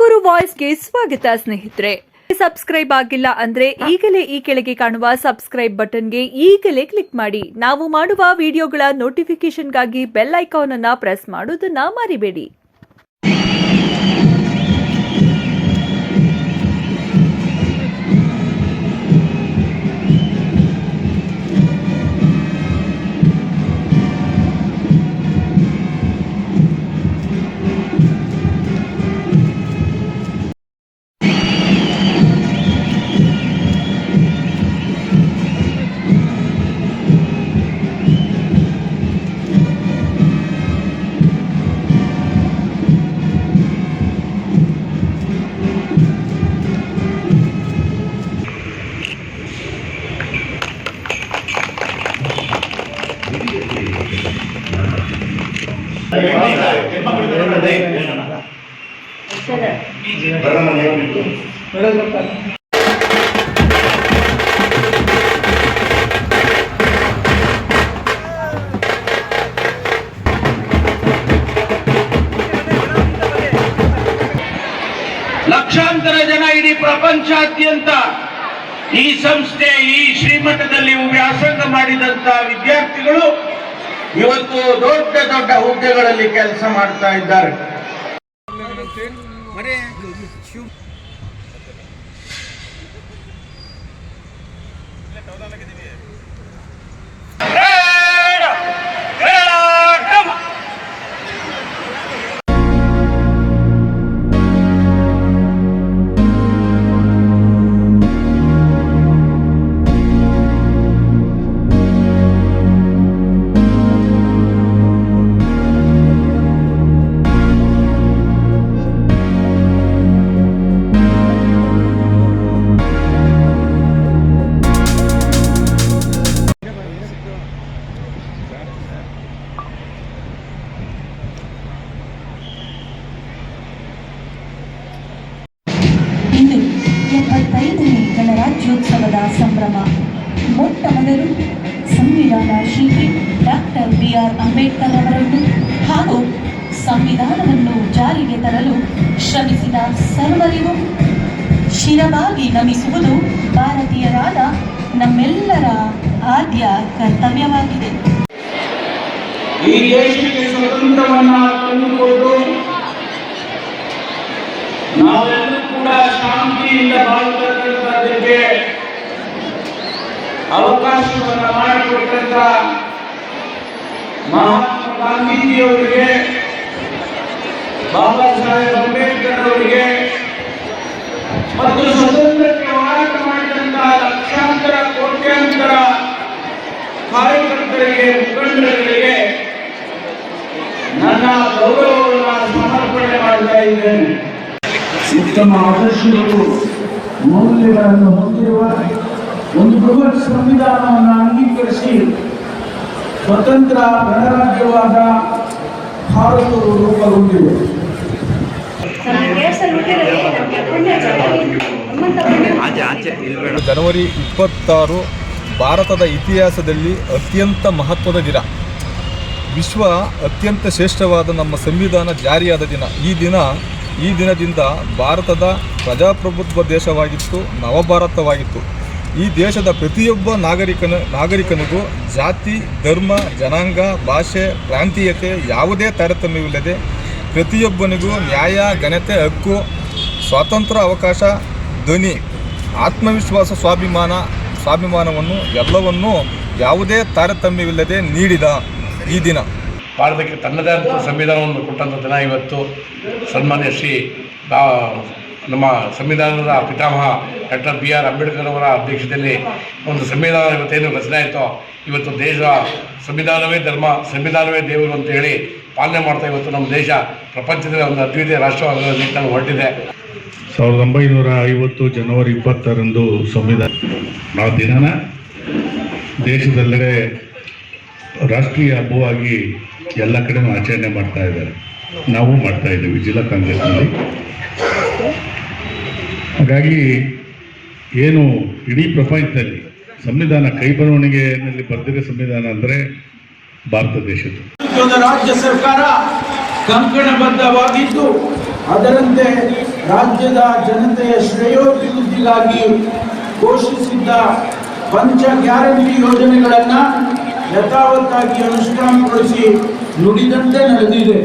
ತುಮಕೂರು ವಾಯ್ಸ್ಗೆ ಸ್ವಾಗತ ಸ್ನೇಹಿತರೆ. ಸಬ್ಸ್ಕ್ರೈಬ್ ಆಗಿಲ್ಲ ಅಂದ್ರೆ ಈಗಲೇ ಈ ಕೆಳಗೆ ಕಾಣುವ ಸಬ್ಸ್ಕ್ರೈಬ್ ಬಟನ್ಗೆ ಈಗಲೇ ಕ್ಲಿಕ್ ಮಾಡಿ. ನಾವು ಮಾಡುವ ವಿಡಿಯೋಗಳ ನೋಟಿಫಿಕೇಶನ್ಗಾಗಿ ಬೆಲ್ ಐಕಾನ್ ಅನ್ನು ಪ್ರೆಸ್ ಮಾಡೋದನ್ನ ಮರಿಬೇಡಿ. ಲಕ್ಷಾಂತರ ಜನ ಇಡೀ ಪ್ರಪಂಚಾದ್ಯಂತ ಈ ಸಂಸ್ಥೆ ಈ ಶ್ರೀಮಠದಲ್ಲಿ ವ್ಯಾಸಂಗ ಮಾಡಿದಂತ ವಿದ್ಯಾರ್ಥಿಗಳು ಇವತ್ತು ದೊಡ್ಡ ದೊಡ್ಡ ಹುದ್ದೆಗಳಲ್ಲಿ ಕೆಲಸ ಮಾಡ್ತಾ ಇದ್ದಾರೆ. ಇಂದು 75ನೇ ಗಣರಾಜ್ಯೋತ್ಸವದ ಸಂಭ್ರಮ. ಮೊಟ್ಟ ಮೊದಲು ಸಂವಿಧಾನ ಶಿಲ್ಪಿ ಡಾಕ್ಟರ್ BR ಅಂಬೇಡ್ಕರ್ ಅವರನ್ನು ಹಾಗೂ ಸಂವಿಧಾನವನ್ನು ಜಾರಿಗೆ ತರಲು ಶ್ರಮಿಸಿದ ಸರ್ವರಿಗೂ ಶಿರವಾಗಿ ನಮಿಸುವುದು ಭಾರತೀಯರಾದ ನಮ್ಮೆಲ್ಲರ ಆದ್ಯ ಕರ್ತವ್ಯವಾಗಿದೆ. ಈ ದೇಶಕ್ಕೆ ಸ್ವತಂತ್ರವನ್ನ ತಂದುಕೊಟ್ಟು ನಾವೆಲ್ಲರೂ ಕೂಡ ಶಾಂತಿಯಿಂದ ಬಾಳುವುದಕ್ಕೆ ಅವಕಾಶವನ್ನು ಮಾಡಿಕೊಟ್ಟಂತ ಮಹಾತ್ಮ ಗಾಂಧೀಜಿಯವರಿಗೆ, ಬಾಬಾ ಸಾಹೇಬ್ ಅಂಬೇಡ್ಕರ್ ಅವರಿಗೆ ಮತ್ತು ಸ್ವತಂತ್ರಕ್ಕೆ ಹೋರಾಟ ಮಾಡಿದಂತ ಲಕ್ಷಾಂತರ ಕೋಟ್ಯಾಂತರ ಕಾರ್ಯಕರ್ತರಿಗೆ, ಮುಖಂಡರಿಗೆ ನನ್ನ ಗೌರವವನ್ನು ಸಮರ್ಪಣೆ ಮಾಡ್ತಾ ಇದ್ದೇನೆ. ಉತ್ತಮ ಆದರ್ಶಗಳು, ಮೌಲ್ಯಗಳನ್ನು ಹೊಂದಿರುವ ಒಂದು ಬೃಹತ್ ಸಂವಿಧಾನವನ್ನು ಅಂಗೀಕರಿಸಿ ಸ್ವತಂತ್ರ ಗಣರಾಜ್ಯವಾದ ಭಾರತವು ರೂಪುಗೊಂಡಿದೆ. ಜನವರಿ 26 ಭಾರತದ ಇತಿಹಾಸದಲ್ಲಿ ಅತ್ಯಂತ ಮಹತ್ವದ ದಿನ. ವಿಶ್ವ ಅತ್ಯಂತ ಶ್ರೇಷ್ಠವಾದ ನಮ್ಮ ಸಂವಿಧಾನ ಜಾರಿಯಾದ ದಿನ. ಈ ದಿನದಿಂದ ಭಾರತದ ಪ್ರಜಾಪ್ರಭುತ್ವ ದೇಶವಾಗಿತ್ತು, ನವಭಾರತವಾಗಿತ್ತು. ಈ ದೇಶದ ಪ್ರತಿಯೊಬ್ಬ ನಾಗರಿಕನಿಗೂ ಜಾತಿ, ಧರ್ಮ, ಜನಾಂಗ, ಭಾಷೆ, ಪ್ರಾಂತೀಯತೆ ಯಾವುದೇ ತಾರತಮ್ಯವಿಲ್ಲದೆ ಪ್ರತಿಯೊಬ್ಬನಿಗೂ ನ್ಯಾಯ, ಘನತೆ, ಹಕ್ಕು, ಸ್ವಾತಂತ್ರ್ಯ, ಅವಕಾಶ, ಧ್ವನಿ, ಆತ್ಮವಿಶ್ವಾಸ, ಸ್ವಾಭಿಮಾನವನ್ನು ಎಲ್ಲವನ್ನೂ ಯಾವುದೇ ತಾರತಮ್ಯವಿಲ್ಲದೆ ನೀಡಿದ ಈ ದಿನ. ಭಾರತಕ್ಕೆ ತನ್ನದೇ ಆದ ಸಂವಿಧಾನವನ್ನು ಕೊಟ್ಟಂಥ ದಿನ ಇವತ್ತು. ಸನ್ಮಾನ್ಯ ಶ್ರೀ ನಮ್ಮ ಸಂವಿಧಾನದ ಪಿತಾಮಹ ಡಾಕ್ಟರ್ BR ಅಂಬೇಡ್ಕರ್ ಅವರ ಅಧ್ಯಕ್ಷತೆಯಲ್ಲಿ ಒಂದು ಸಂವಿಧಾನ ಇವತ್ತೇನು ರಚನೆ ಆಯಿತೋ, ಇವತ್ತು ದೇಶ ಸಂವಿಧಾನವೇ ಧರ್ಮ, ಸಂವಿಧಾನವೇ ದೇವರು ಅಂತ ಹೇಳಿ ಪಾಲನೆ ಮಾಡ್ತಾ ಇವತ್ತು ನಮ್ಮ ದೇಶ ಪ್ರಪಂಚದಲ್ಲಿ ಒಂದು ಅದ್ವಿತೀಯ ರಾಷ್ಟ್ರವಾಗಿ ಹೊರಟಿದೆ. 1950 ಜನವರಿ 26ರಂದು ಸಂವಿಧಾನ ಆ ದಿನನ ದೇಶದೆಲ್ಲೆಡೆ ರಾಷ್ಟ್ರೀಯ ಹಬ್ಬವಾಗಿ ಎಲ್ಲ ಕಡೆ ಆಚರಣೆ ಮಾಡ್ತಾ ಇದ್ದಾರೆ. ನಾವು ಮಾಡ್ತಾ ಇದ್ದೀವಿ ಜಿಲ್ಲಾ ಕಾಂಗ್ರೆಸ್ನಲ್ಲಿ. ಹಾಗಾಗಿ ಏನು ಇಡೀ ಪ್ರಪಂಚದಲ್ಲಿ ಸಂವಿಧಾನ ಕೈಬರವಣಿಗೆಯಲ್ಲಿ ಬರೆದಿರೋ ಸಂವಿಧಾನ ಅಂದರೆ ಭಾರತ ದೇಶದ್ದು. ರಾಜ್ಯ ಸರ್ಕಾರ ಕಂಕಣಬದ್ಧವಾಗಿದ್ದು ಅದರಂತೆ ರಾಜ್ಯದ ಜನತೆಯ ಶ್ರೇಯೋಭಿವೃದ್ಧಿಗಾಗಿ ಘೋಷಿಸಿದ್ದ ಪಂಚ ಗ್ಯಾರಂಟಿ ಯೋಜನೆಗಳನ್ನು ಯಥಾವತ್ತಾಗಿ ಅನುಷ್ಠಾನಗೊಳಿಸಿ ನುಡಿದಂತೆ ನಡೆದಿದೆ.